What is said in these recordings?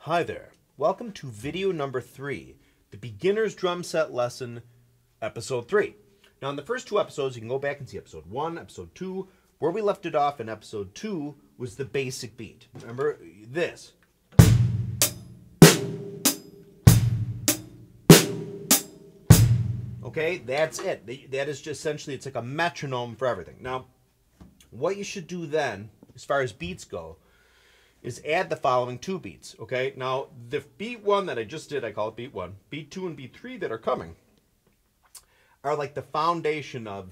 Hi there, welcome to video number 3, the Beginner's Drum Set Lesson, episode 3. Now in the first 2 episodes, you can go back and see episode 1, episode 2. Where we left it off in episode 2 was the basic beat. Remember this. Okay, that's it. That is just essentially, it's like a metronome for everything. Now, what you should do then, as far as beats go, is add the following 2 beats, okay? Now, the beat 1 that I just did, I call it beat 1. Beat 2 and beat 3 that are coming are like the foundation of,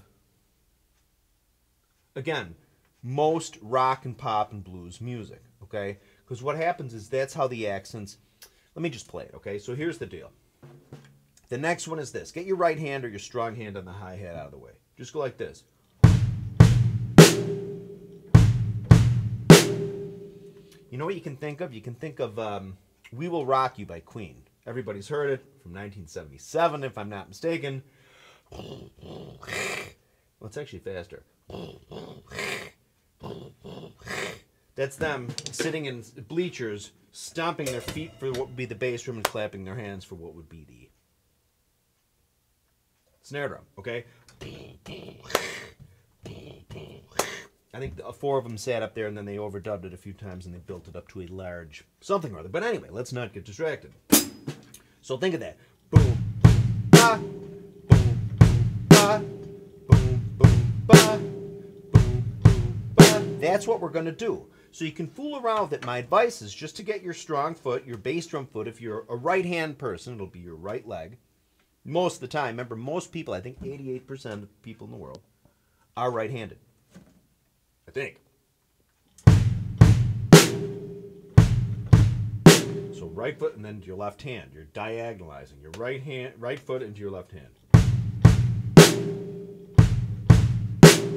again, most rock and pop and blues music, okay? Because what happens is that's how the accents, let me just play it, okay? So here's the deal. The next one is this. Get your right hand or your strong hand on the hi-hat out of the way. Just go like this. You know what you can think of? You can think of We Will Rock You by Queen. Everybody's heard it from 1977, if I'm not mistaken. Well, it's actually faster. That's them sitting in bleachers, stomping their feet for what would be the bass drum and clapping their hands for what would be the snare drum, okay? I think 4 of them sat up there and then they overdubbed it a few times and they built it up to a large something or other. But anyway, let's not get distracted. So think of that. Boom, boom, ba, boom, boom, ba, boom, boom, ba, boom, boom, ba. That's what we're going to do. So you can fool around with it. My advice is just to get your strong foot, your bass drum foot. If you're a right-hand person, it'll be your right leg. Most of the time, remember, most people, I think 88% of people in the world, are right-handed. I think. So right foot and then to your left hand. You're diagonalizing your right foot into your left hand.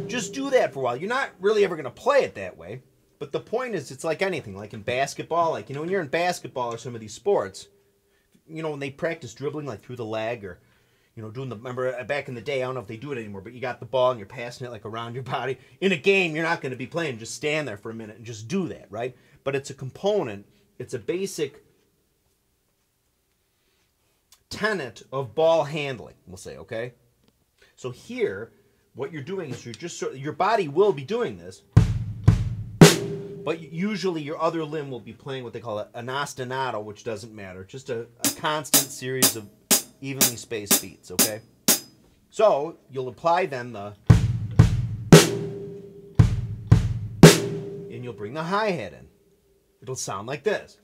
Just do that for a while. You're not really ever going to play it that way. But the point is, it's like anything. Like in basketball, like, you know, when you're in basketball or some of these sports, you know, when they practice dribbling like through the leg or, you know, doing the, remember back in the day, I don't know if they do it anymore, but you got the ball and you're passing it like around your body. In a game, you're not going to be playing, just stand there for a minute and just do that, right? But it's a component, it's a basic tenet of ball handling, we'll say, okay? So here, what you're doing is you're just, your body will be doing this, but usually your other limb will be playing what they call an ostinato, which doesn't matter, just a constant series of evenly spaced beats, okay? So, you'll apply then the, and you'll bring the hi-hat in. It'll sound like this.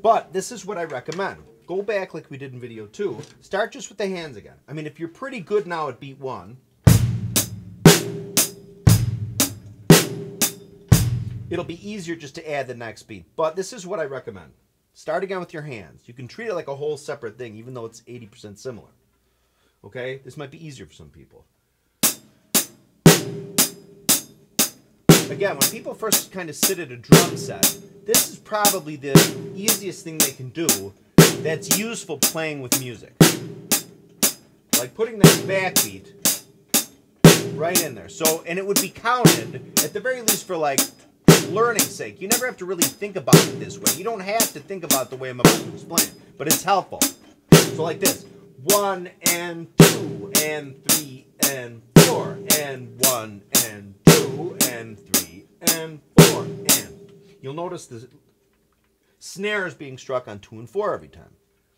But this is what I recommend. Go back like we did in video 2. Start just with the hands again. I mean, if you're pretty good now at beat 1, it'll be easier just to add the next beat. But this is what I recommend. Start again with your hands. You can treat it like a whole separate thing, even though it's 80% similar. Okay? This might be easier for some people. Again, when people first kind of sit at a drum set, this is probably the easiest thing they can do that's useful playing with music. Like putting that backbeat right in there. So, and it would be counted, at the very least for like learning's sake. You never have to really think about it this way. You don't have to think about it the way I'm about to explain, but it's helpful. So like this. 1 and 2 and 3 and 4 and 1 and 2 and 3 and 4 and. You'll notice the snare is being struck on 2 and 4 every time.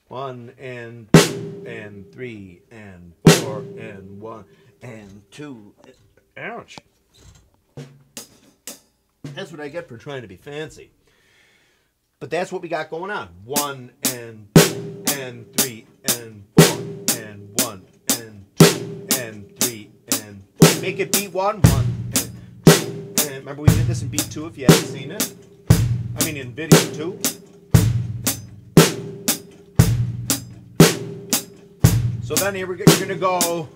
1 and 2 and 3 and 4 and 1 and 2. Ouch. That's what I get for trying to be fancy. But that's what we got going on. 1 and 2 and 3 and 4 and 1 and 2 and 3 and 4. Make it beat 1, 1 and 2. And remember we did this in beat 2 if you haven't seen it. I mean in video 2. So then here you're going to go.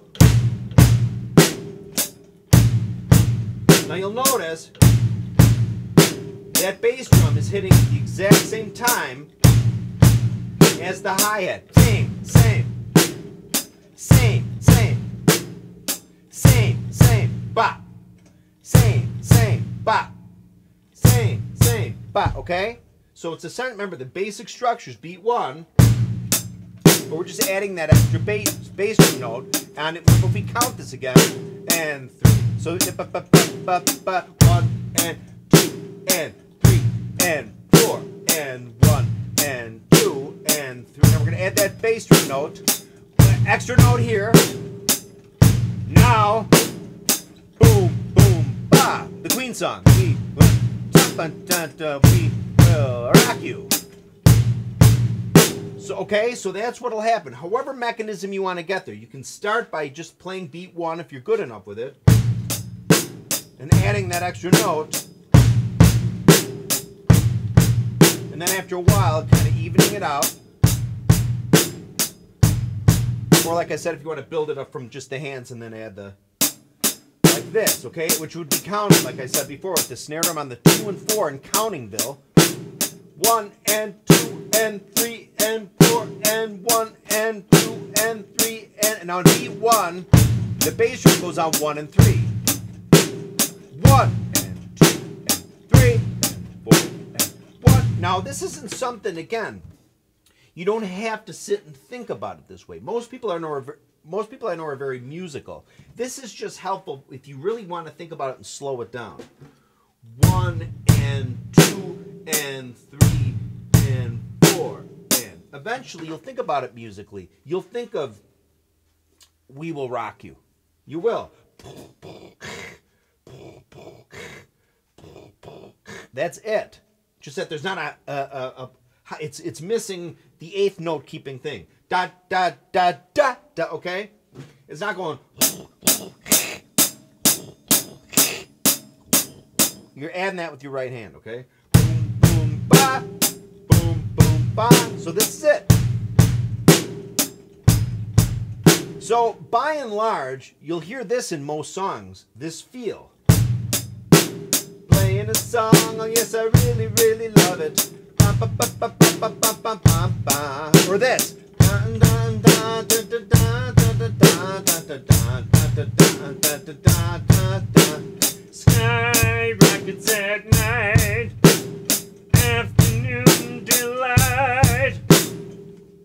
Now you'll notice that bass drum is hitting at the exact same time as the hi-hat. Same, same, same, same, same. same, ba. Same, ba, okay? So it's a remember the basic structures, beat 1, but we're just adding that extra bass drum note, and if we count this again, and 3. So 1 and 2 and 3 and 4 and 1 and 2 and 3. Now we're gonna add that bass drum note, extra note here. Now, boom, boom, ba, the Queen song. We will rock you. So, okay, so that's what'll happen. However mechanism you want to get there, you can start by just playing beat 1 if you're good enough with it, and adding that extra note, and then after a while, kind of evening it out. Or like I said, if you want to build it up from just the hands and then add the, like this, okay? Which would be counted, like I said before, with the snare drum on the 2 and 4 in countingville. 1 and 2 and 3 and 4 and 1 and 2 and 3 and now in beat 1, the bass drum goes on 1 and 3. 1 and 2 and 3 and 4 and 1. Now this isn't something, again, you don't have to sit and think about it this way. Most people I know are very musical. This is just helpful if you really want to think about it and slow it down. 1 and 2 and 3 and 4 and eventually you'll think about it musically. You'll think of "We Will Rock You." You will. That's it. Just that there's not it's missing the 8th note keeping thing. Da da da da da. Okay, it's not going. You're adding that with your right hand. Okay. Boom boom ba, boom boom ba. So this is it. So by and large, you'll hear this in most songs. This feel. Playing a song. Oh yes, I really really love it. Or this. Sky rockets at night, afternoon delight.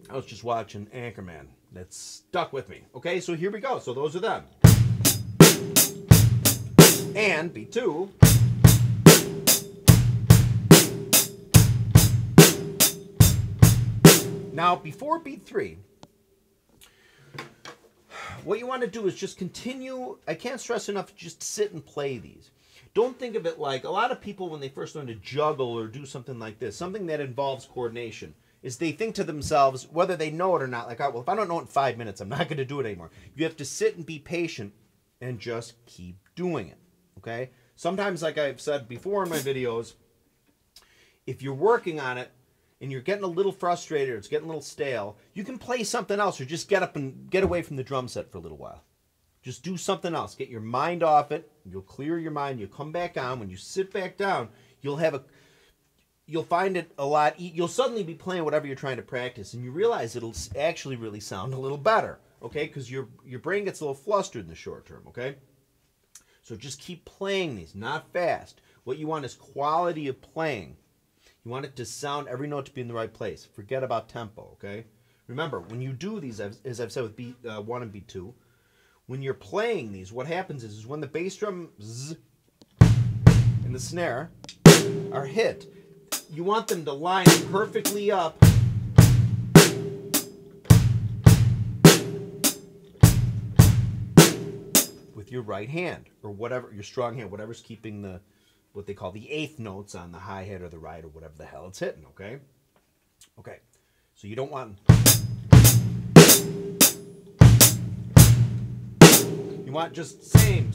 I was just watching Anchorman. That stuck with me. Okay, so here we go. So those are them. And beat 2. Now, before beat 3, what you want to do is just continue. I can't stress enough, just sit and play these. Don't think of it like, a lot of people when they first learn to juggle or do something like this, something that involves coordination, is they think to themselves, whether they know it or not, like, oh, well, if I don't know it in 5 minutes, I'm not going to do it anymore. You have to sit and be patient and just keep doing it, okay? Sometimes, like I've said before in my videos, if you're working on it, and you're getting a little frustrated, or it's getting a little stale, you can play something else or just get up and get away from the drum set for a little while. Just do something else. Get your mind off it. You'll clear your mind. You'll come back on. When you sit back down, you'll find it a lot. You'll suddenly be playing whatever you're trying to practice, and you realize it'll actually really sound a little better, okay? Because your brain gets a little flustered in the short term, okay? So just keep playing these, not fast. What you want is quality of playing. You want it to sound, every note to be in the right place. Forget about tempo, okay? Remember, when you do these, as I've said with beat 1 and beat 2, when you're playing these, what happens is when the bass drum zzz, and the snare are hit, you want them to line perfectly up with your right hand, or whatever, your strong hand, whatever's keeping the, what they call the 8th notes on the hi-hat or the ride or whatever the hell it's hitting, okay? Okay, so you don't want... You want just same.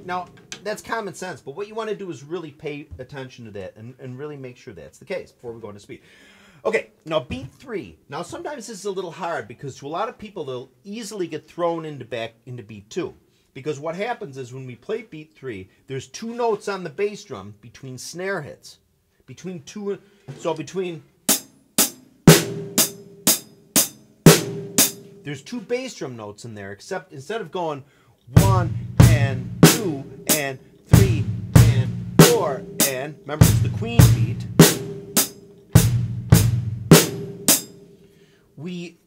Now, that's common sense, but what you want to do is really pay attention to that and really make sure that's the case before we go into speed. Okay, now beat 3. Now sometimes this is a little hard because to a lot of people they'll easily get thrown into beat 2. Because what happens is when we play beat 3, there's 2 notes on the bass drum between snare hits. there's 2 bass drum notes in there, except instead of going 1 and 2 and 3 and 4 and, remember it's the queen beat, we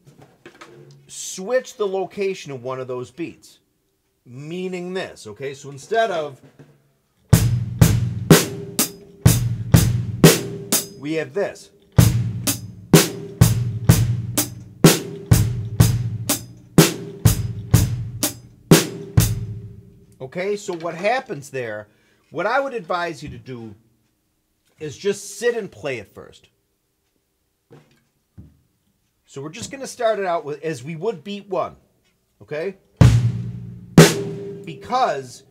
switch the location of one of those beats, meaning this, okay? So instead of, we have this. Okay, so what happens there, what I would advise you to do is just sit and play it first. So we're just going to start it out with as we would beat 1, okay? Because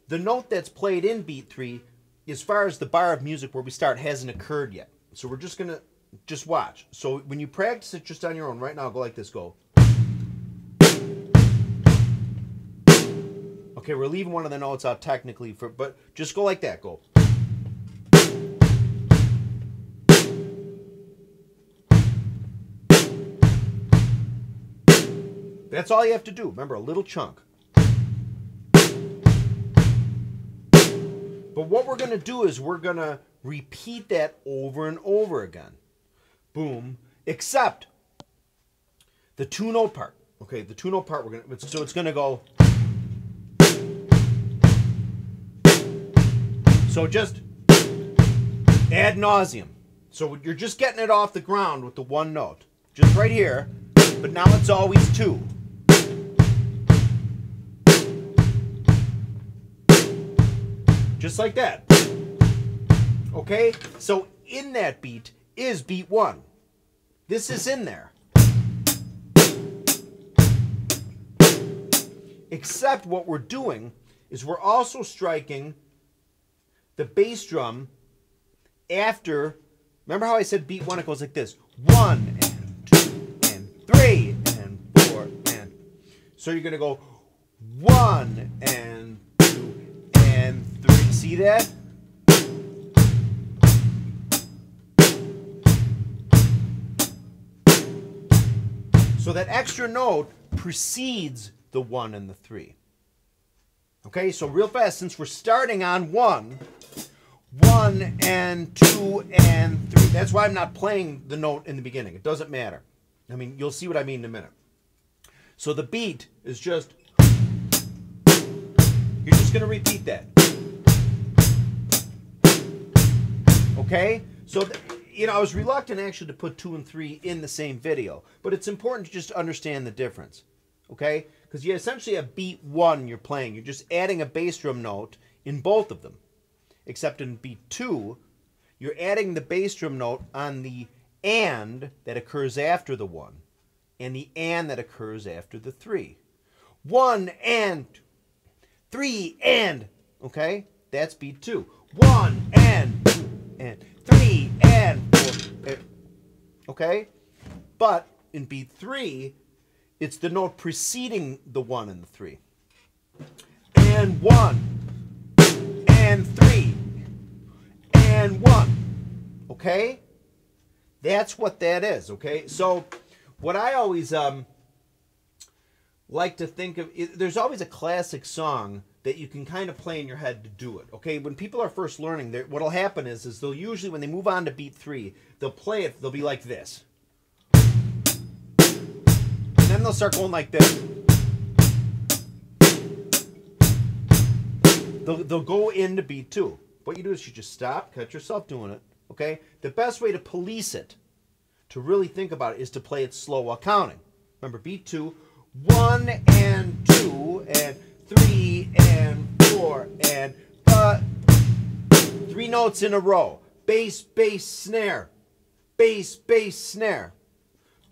the note that's played in beat 3, as far as the bar of music where we start, hasn't occurred yet. So we're just going to, just watch. So when you practice it just on your own, right now, go like this, go. Okay, we're leaving one of the notes out technically, but just go like that, go. That's all you have to do. Remember, a little chunk. But what we're going to do is we're going to repeat that over and over again. Boom. Except the 2-note part. Okay, the 2-note part, we're going to, so it's going to go. So just ad nauseum. So you're just getting it off the ground with the 1 note. Just right here. But now it's always 2. Just like that. Okay? So in that beat is beat 1. This is in there. Except what we're doing is we're also striking the bass drum after, remember how I said beat 1, it goes like this. 1 and 2 and 3 and 4 and, so you're going to go 1 and 2 and 3. See that? So that extra note precedes the 1 and the 3. Okay, so real fast, since we're starting on 1 and 2 and 3. That's why I'm not playing the note in the beginning. It doesn't matter. I mean, you'll see what I mean in a minute. So the beat is just, you're just going to repeat that. Okay? So, you know, I was reluctant actually to put 2 and 3 in the same video, but it's important to just understand the difference. Okay? Because you essentially have beat 1 you're playing. You're just adding a bass drum note in both of them. Except in beat 2, you're adding the bass drum note on the and that occurs after the 1 and the and that occurs after the 3. 1 and 3 and, okay? That's beat 2. 1 and 2 and 3 and 4. Okay? But in beat 3, it's the note preceding the 1 and the 3. And 1 and 3 and 1. Okay? That's what that is, okay? So what I always like to think of, there's always a classic song that you can kind of play in your head to do it, okay? When people are first learning, what'll happen is they'll usually, when they move on to beat 3, they'll play it, they'll be like this. And then they'll start going like this. They'll go into beat 2. What you do is you just stop, catch yourself doing it, okay? The best way to police it, to really think about it, is to play it slow while counting. Remember, beat 2, 1 and 2 and 3 and 4 and 3 notes in a row. Bass, bass, snare. Bass, bass, snare.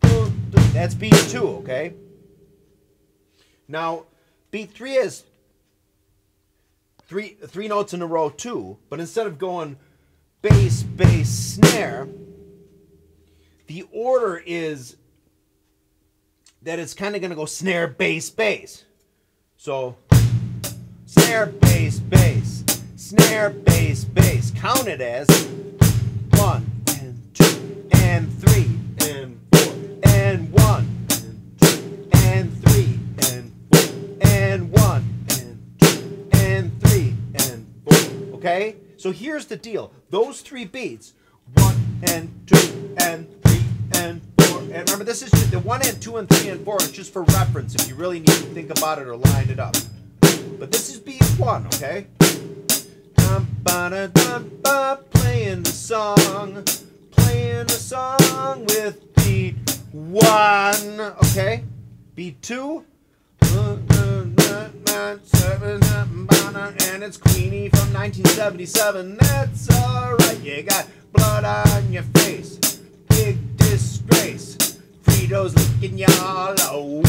That's beat 2, okay? Now, beat 3 is three notes in a row too, but instead of going bass, bass, snare, the order is that it's kind of going to go snare, bass, bass. So, snare, bass, bass, snare, bass, bass. Count it as 1 and 2 and 3 and 4 and 1 and 2 Okay? So here's the deal. Those 3 beats, 1 and 2 and 3 and 4. And remember, this is just the 1 and 2 and 3 and 4 is just for reference if you really need to think about it or line it up. But this is beat 1, okay? Playing the song with beat 1, okay? Beat 2, and it's Queenie from 1977. That's alright, you got blood on your face, big disgrace, Fritos licking y'all over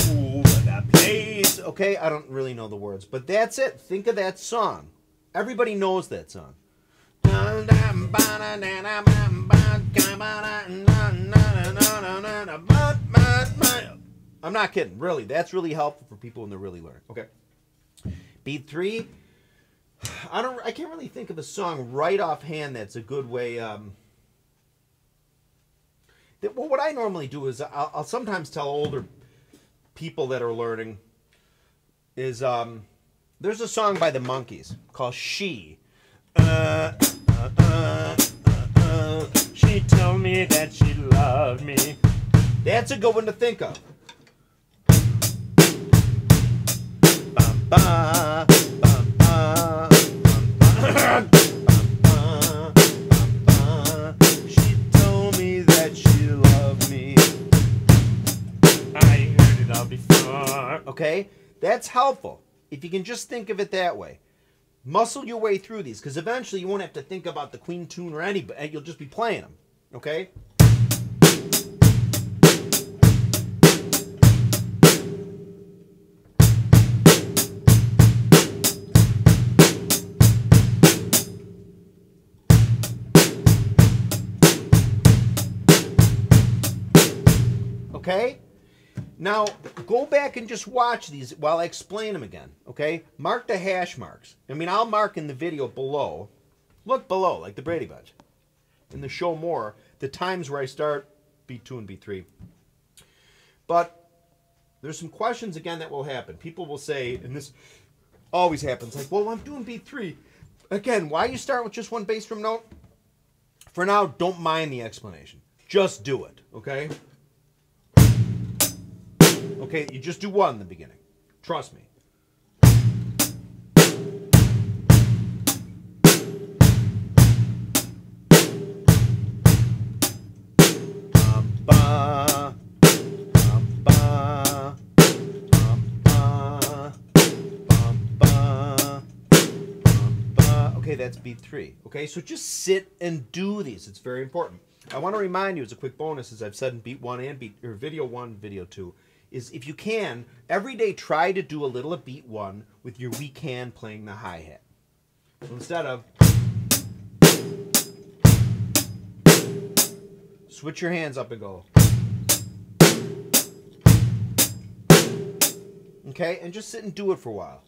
the place. Okay, I don't really know the words, but that's it. Think of that song. Everybody knows that song. I'm not kidding, really. That's really helpful for people when they're really learning. Okay. Beat 3. I can't really think of a song right offhand that's a good way. Well, what I normally do is I'll sometimes tell older people that are learning is there's a song by the Monkees called She. She told me that she loved me. That's a good one to think of. She told me that she loved me. I heard it all before. Okay? That's helpful. If you can just think of it that way. Muscle your way through these, because eventually you won't have to think about the Queen tune or anybody. You'll just be playing them. Okay? Okay? Now, go back and just watch these while I explain them again, okay? Mark the hash marks. I mean, I'll mark in the video below. Look below, like the Brady Bunch. In the show more, the times where I start beat 2 and beat 3. But there's some questions, again, that will happen. People will say, and this always happens, like, well, I'm doing beat 3. Again, why you start with just one bass drum note? For now, don't mind the explanation. Just do it, okay? Okay, you just do 1 in the beginning. Trust me. Okay, that's beat 3. Okay, so just sit and do these. It's very important. I want to remind you, as a quick bonus, as I've said in beat 1 and video 1, video 2, is if you can, every day try to do a little of beat 1 with your weak hand playing the hi-hat. So instead of, switch your hands up and go. Okay, and just sit and do it for a while.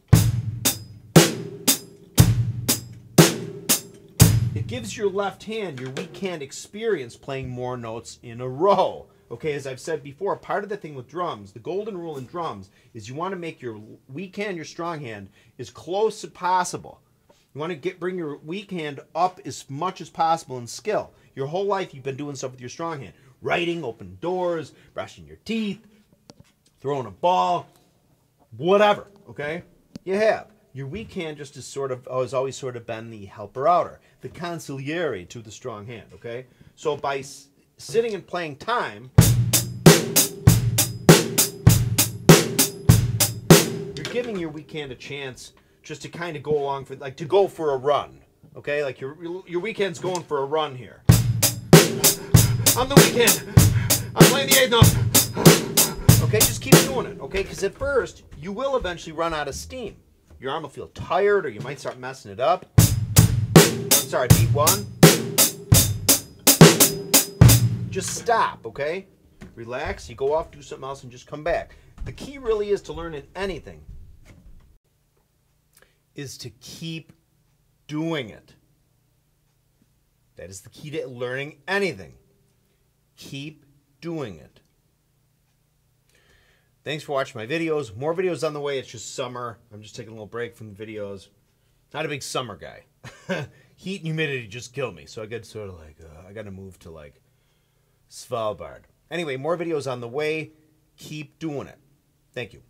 It gives your left hand, your weak hand, experience playing more notes in a row. Okay, as I've said before, part of the thing with drums, the golden rule in drums, is you want to make your weak hand, your strong hand, as close as possible. You want to bring your weak hand up as much as possible in skill. Your whole life you've been doing stuff with your strong hand. Writing, opening doors, brushing your teeth, throwing a ball, whatever, okay? You have. Your weak hand just is has always sort of been the helper-outer, the consigliere to the strong hand, okay? So by sitting and playing time, you're giving your weak hand a chance just to kind of go along for, like, to go for a run, okay? Like your weak hand's going for a run here. I'm the weak hand. I'm playing the 8th note. Okay, just keep doing it, okay? Because at first, you will eventually run out of steam. Your arm will feel tired, or you might start messing it up. I'm sorry, beat 1. Just stop, okay? Relax, you go off, do something else, and just come back. The key really is to learn in anything is to keep doing it. That is the key to learning anything. Keep doing it. Thanks for watching my videos. More videos on the way. It's just summer. I'm just taking a little break from the videos. Not a big summer guy. Heat and humidity just kill me. So I get sort of like, I got to move to like Svalbard. Anyway, more videos on the way. Keep doing it. Thank you.